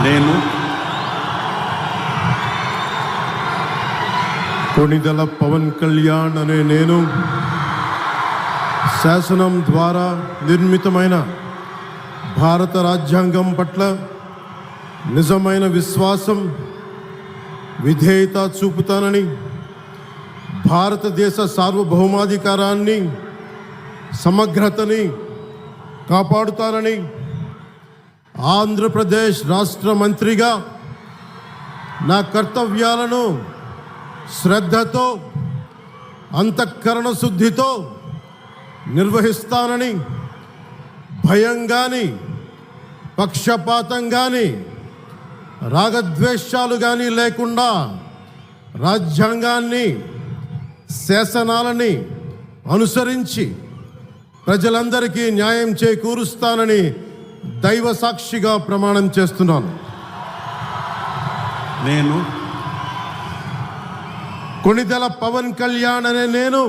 నేను కొణిదెల పవన్ కళ్యాణ్ అనే నేను శాసనం ద్వారా నిర్మితమైన భారత రాజ్యాంగం పట్ల నిజమైన విశ్వాసం, విధేయత చూపుతానని, భారతదేశ సార్వభౌమాధికారాన్ని, సమగ్రతని కాపాడుతానని, ఆంధ్రప్రదేశ్ రాష్ట్ర మంత్రిగా నా కర్తవ్యాలను శ్రద్ధతో, అంతఃకరణ శుద్ధితో నిర్వహిస్తానని, భయం కానీ, పక్షపాతం కానీ, రాగద్వేషాలు కానీ లేకుండా రాజ్యాంగాన్ని, శాసనాలని అనుసరించి ప్రజలందరికీ న్యాయం చేకూరుస్తానని దైవ సాక్షిగా ప్రమాణం చేస్తున్నాను. నేను కొణిదెల పవన్ కళ్యాణ్ అనే నేను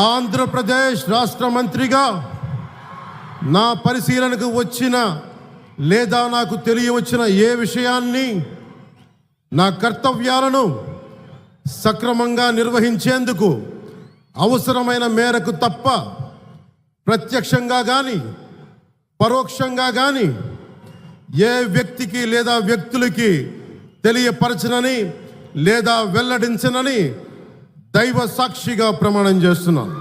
ఆంధ్రప్రదేశ్ రాష్ట్ర మంత్రిగా నా పరిశీలనకు వచ్చిన లేదా నాకు తెలియవచ్చిన ఏ విషయాన్ని, నా కర్తవ్యాలను సక్రమంగా నిర్వహించేందుకు అవసరమైన మేరకు తప్ప ప్రత్యక్షంగా కానీ పరోక్షంగా కానీ ఏ వ్యక్తికి లేదా వ్యక్తులకి తెలియపరచనని లేదా వెల్లడించనని దైవ సాక్షిగా ప్రమాణం చేస్తున్నాను.